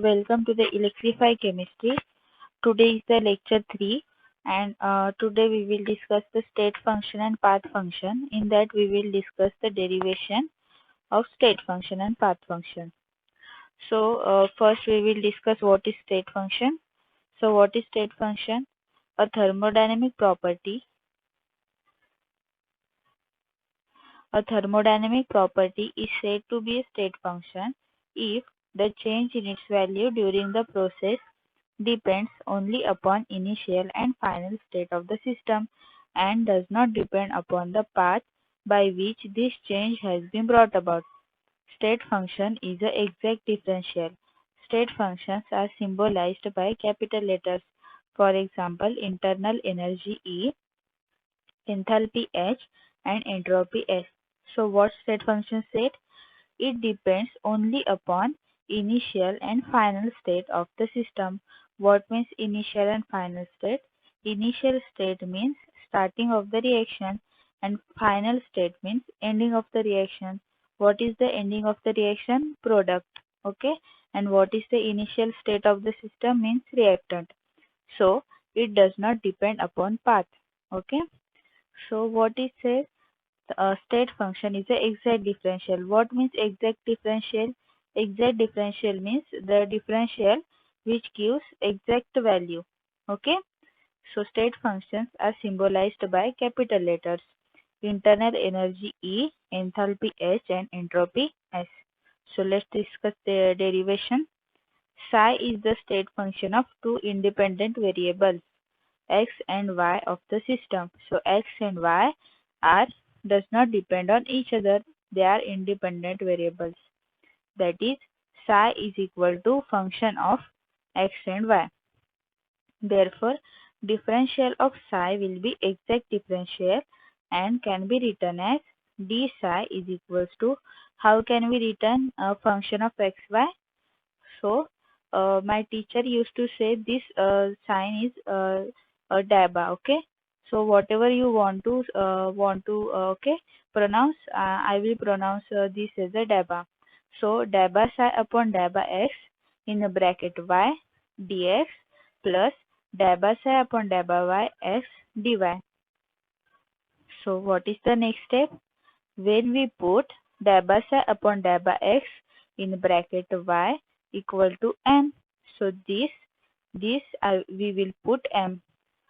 welcome to the Electrify Chemistry. Today is the lecture 3, and today we will discuss the state function and path function. In that, we will discuss the derivation of state function and path function. First we will discuss what is state function. So, what is state function? A thermodynamic property. A thermodynamic property is said to be a state function if the change in its value during the process depends only upon initial and final state of the system and does not depend upon the path by which this change has been brought about. State function is an exact differential. State functions are symbolized by capital letters. For example, internal energy E, enthalpy H, and entropy S. So what state function said? It depends only upon initial and final state of the system. What means initial and final state? Initial state means starting of the reaction and final state means ending of the reaction. What is the ending of the reaction? Product. Okay. And what is the initial state of the system means reactant. So it does not depend upon path. Okay. So what it says? State function is a exact differential. What means exact differential? Exact differential means the differential which gives exact value. Okay. So state functions are symbolized by capital letters. Internal energy E, enthalpy H, and entropy S. So let's discuss the derivation. Psi is the state function of two independent variables, x and y of the system. So x and y are does not depend on each other. They are independent variables. That is, psi is equal to function of x and y. Therefore, differential of psi will be exact differential and can be written as d psi is equals to, how can we written a function of xy? So, my teacher used to say this sign is a daba. Okay. So whatever you okay pronounce, I will pronounce this as a daba. So daba psi upon daba x in the bracket y dx plus daba psi upon daba y x dy. So what is the next step? When we put daba psi upon daba x in bracket y equal to m. So this we will put m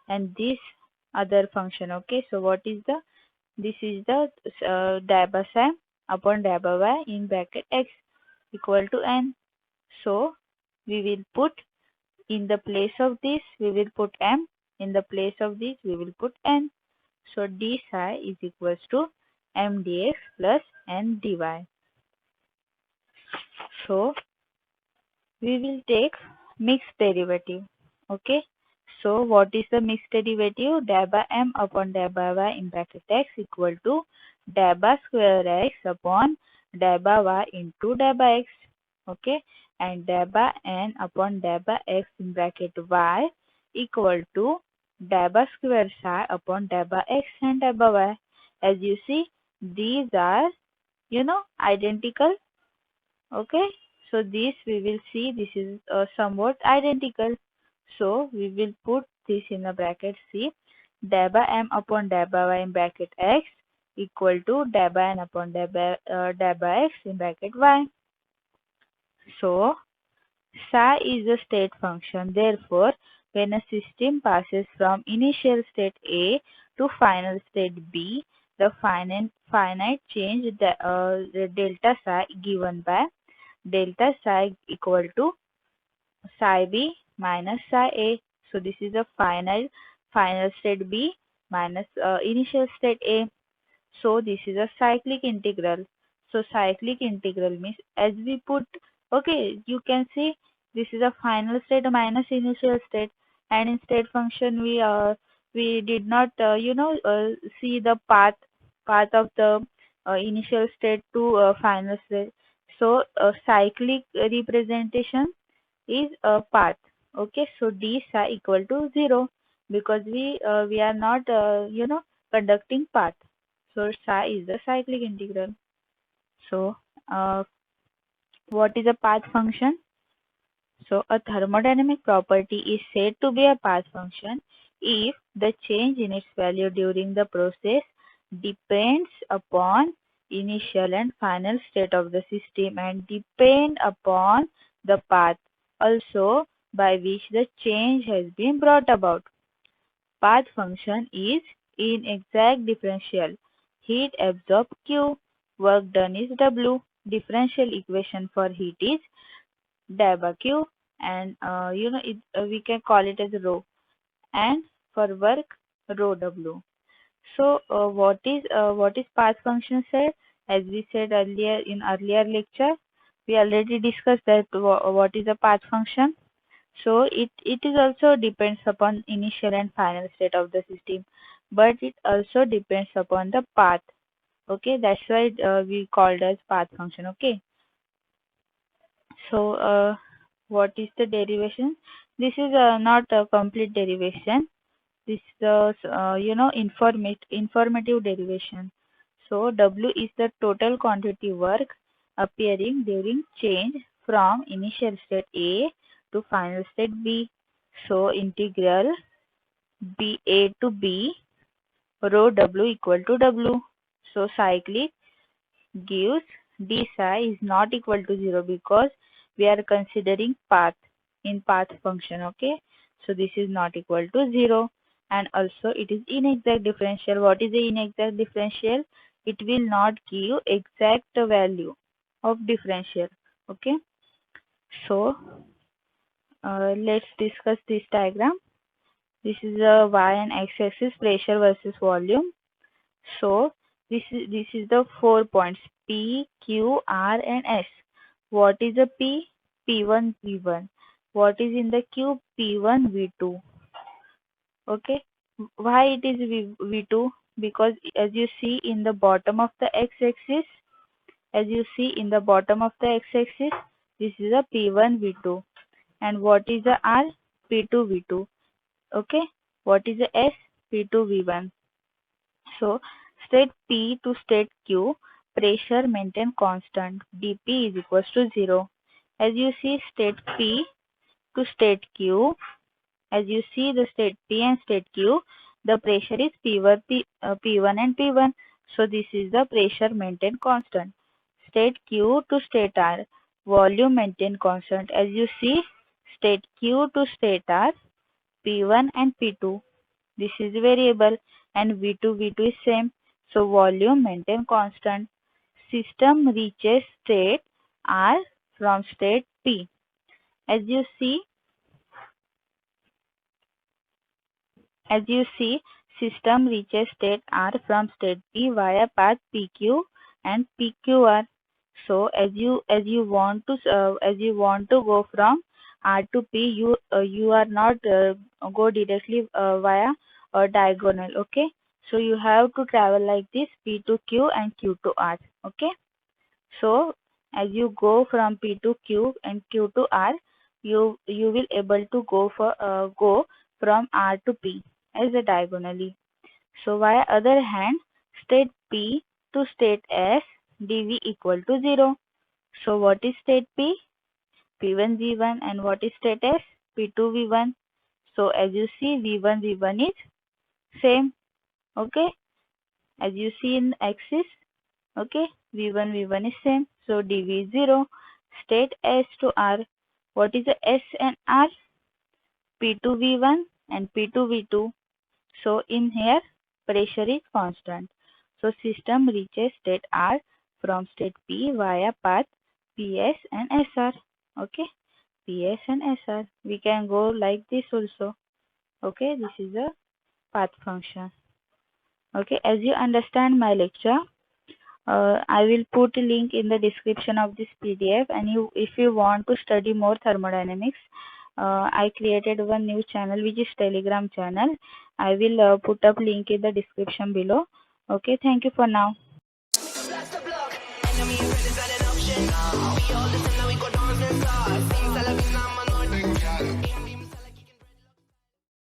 and this other function. Okay. So what is the, this is the daba psi upon daba y in bracket x equal to n. So we will put in the place of this we will put m, in the place of this we will put n. So d psi is equals to m dx plus n dy. So we will take mixed derivative. Okay. So what is the mixed derivative? Daba m upon daba y in bracket x equal to daba square x upon daba y into daba x. Okay. And daba n upon daba x in bracket y equal to daba square psi upon daba x and daba y. As you see, these are, identical. Okay. So this we will see, this is somewhat identical. So we will put this in the bracket C. Daba m upon daba y in bracket x equal to daba n upon daba x in bracket y. So psi is a state function. Therefore, when a system passes from initial state A to final state B, the finite change the delta psi given by delta psi equal to psi b minus psi a. So this is a final state B minus initial state A. So this is a cyclic integral. So cyclic integral means, as we put, okay, you can see this is a final state minus initial state, and in state function we did not see the path of the initial state to final state. So cyclic representation is a path. Okay, so d psi equal to 0 because we are not conducting path. So psi is the cyclic integral. So what is a path function? So a thermodynamic property is said to be a path function if the change in its value during the process depends upon initial and final state of the system and depend upon the path also by which the change has been brought about. Path function is inexact differential. Heat absorbed Q, work done is W. Differential equation for heat is W and we can call it as rho, and for work rho W. So what is path function said? As we said earlier in earlier lecture, we already discussed that what is a path function. So it is also depends upon initial and final state of the system, but it also depends upon the path. Okay, that's why we called as path function. Okay, so what is the derivation? This is not a complete derivation. This is informative derivation. So W is the total quantity work appearing during change from initial state A to final state B. So integral B A to B rho W equal to W. So cyclic gives d psi is not equal to 0 because we are considering path in path function. Okay, so this is not equal to 0, and also it is inexact differential. What is the inexact differential? It will not give exact value of differential. Okay, so let's discuss this diagram. This is a y and x axis, pressure versus volume. So this is the 4 points P, Q, R and S. What is the P? P1, V1. What is in the Q? P1, V2. Okay. Why it is V2? Because as you see in the bottom of the x-axis, this is a P1, V2. And what is the R? P2, V2. Okay. What is the S? P2, V1. So state P to state Q, pressure maintain constant dP is equals to 0. As you see state P to state Q, as you see the state P and state Q, the pressure is P1 and P1. So this is the pressure maintain constant. State Q to state R, volume maintain constant. As you see state Q to state R, P1 and P2. This is variable and V2 is same. So volume maintain constant. System reaches state R from state P. As you see, system reaches state R from state P via path PQ and PQR. So as you want to go from R to P, you are not go directly via diagonal. Okay, so you have to travel like this, P to Q and Q to R. Okay, so as you go from P to Q and Q to R, you will able to go from R to P as a diagonally. So via other hand, state P to state S, dV equal to 0. So what is state P? P1 V1, and what is state S? P2 V1. So as you see, V1 V1 is same. Okay, as you see in axis, okay, V1 V1 is same. So dV is 0. State S to R. What is the S and R? P2 V1 and P2 V2. So in here, pressure is constant. So system reaches state R from state P via path PS and SR. Okay, PS and SR. We can go like this also. Okay, this is a path function. Okay, as you understand my lecture, I will put a link in the description of this PDF, and if you want to study more thermodynamics, I created one new channel which is Telegram channel. I will put up link in the description below. Okay, thank you for now.